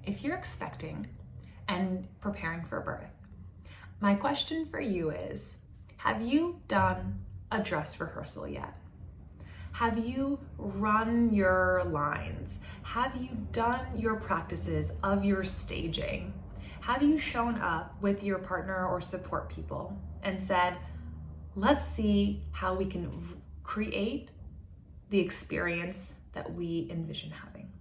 if you're expecting and preparing for birth, my question for you is, have you done a dress rehearsal yet? Have you run your lines? Have you done your practices of your staging? Have you shown up with your partner or support people and said, let's see how we can create the experience that we envision having?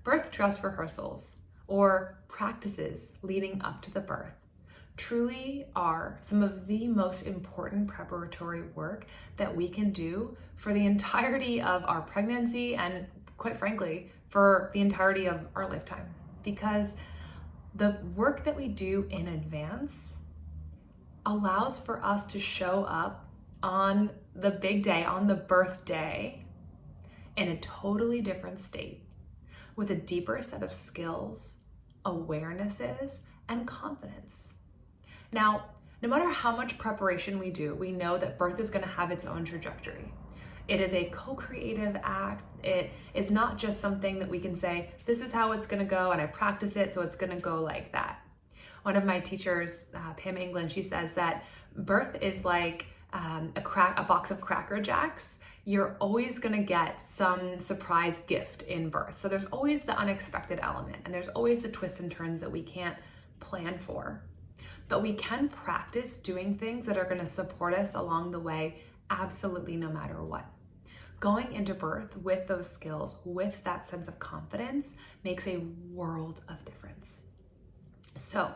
Birth dress rehearsals, or practices leading up to the birth, truly are some of the most important preparatory work that we can do for the entirety of our pregnancy and, quite frankly, for the entirety of our lifetime. Because the work that we do in advance allows for us to show up on the big day, on the birth day, in a totally different state, with a deeper set of skills, awarenesses, and confidence. Now, no matter how much preparation we do, we know that birth is going to have its own trajectory. It is a co-creative act. It is not just something that we can say, this is how it's going to go, and I practice it, so it's going to go like that. One of my teachers, Pam England, she says that birth is like a box of Cracker Jacks. You're always going to get some surprise gift in birth. So there's always the unexpected element, and there's always the twists and turns that we can't plan for. But we can practice doing things that are going to support us along the way, absolutely no matter what. Going into birth with those skills, with that sense of confidence, makes a world of difference. So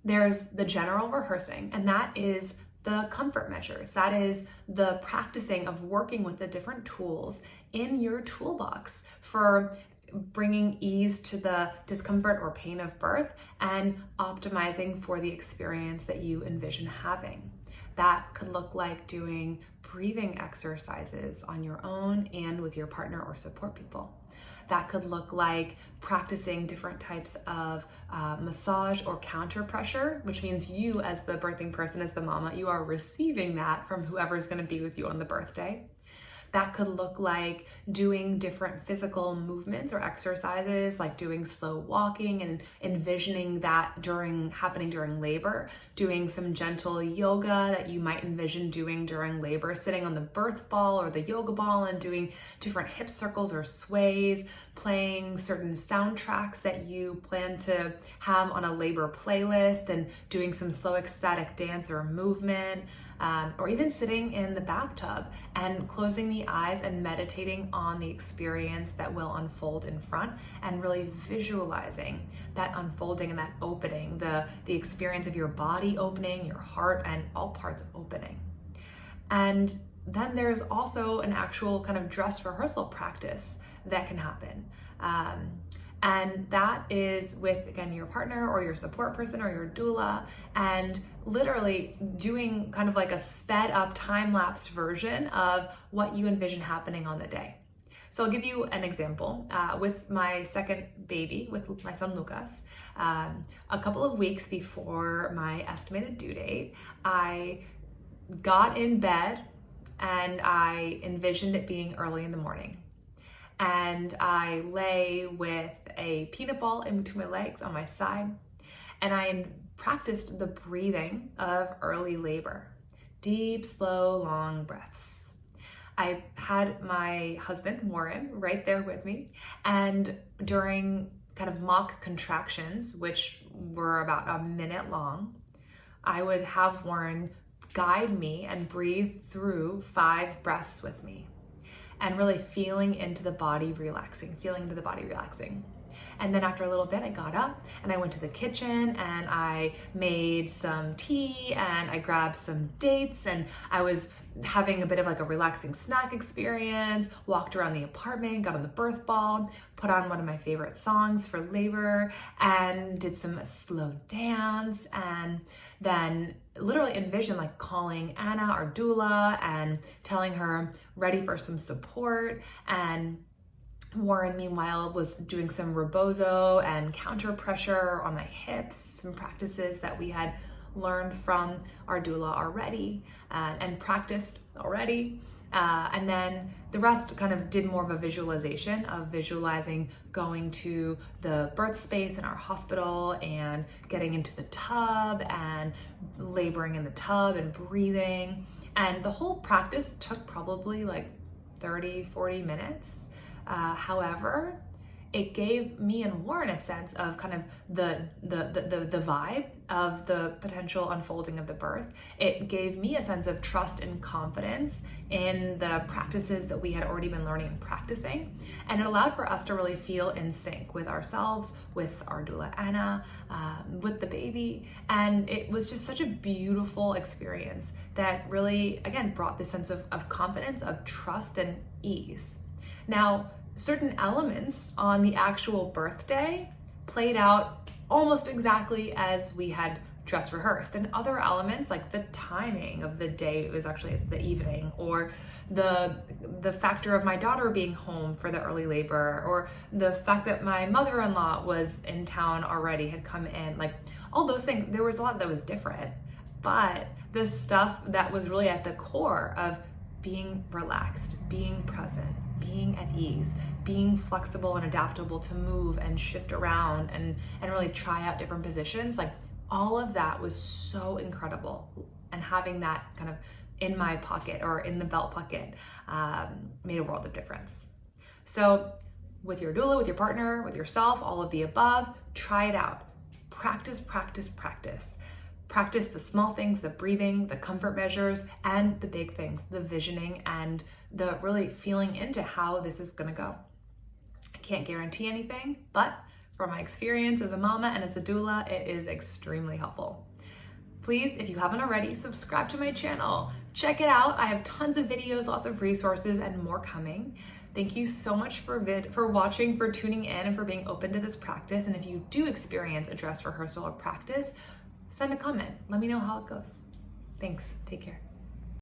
there's the general rehearsing, and that is the comfort measures. That is the practicing of working with the different tools in your toolbox for bringing ease to the discomfort or pain of birth and optimizing for the experience that you envision having. That could look like doing breathing exercises on your own and with your partner or support people. That could look like practicing different types of massage or counter pressure, which means you as the birthing person, as the mama, you are receiving that from whoever's going to be with you on the birthday. That could look like doing different physical movements or exercises, like doing slow walking and envisioning that happening during labor, doing some gentle yoga that you might envision doing during labor, sitting on the birth ball or the yoga ball and doing different hip circles or sways, playing certain soundtracks that you plan to have on a labor playlist and doing some slow ecstatic dance or movement. Or even sitting in the bathtub and closing the eyes and meditating on the experience that will unfold in front, and really visualizing that unfolding and that opening, the experience of your body opening, your heart, and all parts opening. And then there's also an actual kind of dress rehearsal practice that can happen. And that is with, again, your partner or your support person or your doula, and literally doing kind of like a sped up time-lapse version of what you envision happening on the day. So I'll give you an example. With my second baby, with my son Lucas, a couple of weeks before my estimated due date, I got in bed and I envisioned it being early in the morning. And I lay with a peanut ball in between my legs on my side, and I practiced the breathing of early labor. Deep, slow, long breaths. I had my husband, Warren, right there with me, and during kind of mock contractions, which were about a minute long, I would have Warren guide me and breathe through 5 breaths with me. And really feeling into the body relaxing. And then after a little bit, I got up and I went to the kitchen and I made some tea and I grabbed some dates, and I was having a bit of like a relaxing snack experience, walked around the apartment, got on the birth ball, put on one of my favorite songs for labor, and did some slow dance, and then literally envision like calling Anna, our doula, and telling her ready for some support. And Warren, meanwhile, was doing some rebozo and counter pressure on my hips, some practices that we had learned from our doula already and practiced already. And then the rest kind of did more of a visualization of visualizing going to the birth space in our hospital and getting into the tub and laboring in the tub and breathing. And the whole practice took probably like 30, 40 minutes. However, it gave me and Warren a sense of kind of the vibe of the potential unfolding of the birth. It gave me a sense of trust and confidence in the practices that we had already been learning and practicing. And it allowed for us to really feel in sync with ourselves, with our doula Anna, with the baby. And it was just such a beautiful experience that really, again, brought this sense of confidence, of trust and ease. Now, certain elements on the actual birthday played out almost exactly as we had dress rehearsed, and other elements like the timing of the day, it was actually the evening, or the factor of my daughter being home for the early labor, or the fact that my mother-in-law was in town already, had come in, like all those things, there was a lot that was different. But the stuff that was really at the core of being relaxed, being present, being at ease, being flexible and adaptable to move and shift around and really try out different positions, like all of that was so incredible. And having that kind of in my pocket or in the belt pocket made a world of difference. So with your doula, with your partner, with yourself, all of the above, try it out. Practice, practice, practice. Practice the small things, the breathing, the comfort measures, and the big things, the visioning and the really feeling into how this is gonna go. I can't guarantee anything, but from my experience as a mama and as a doula, it is extremely helpful. Please, if you haven't already, subscribe to my channel. Check it out. I have tons of videos, lots of resources, and more coming. Thank you so much for watching, for tuning in, and for being open to this practice. And if you do experience a dress rehearsal or practice, send a comment. Let me know how it goes. Thanks. Take care.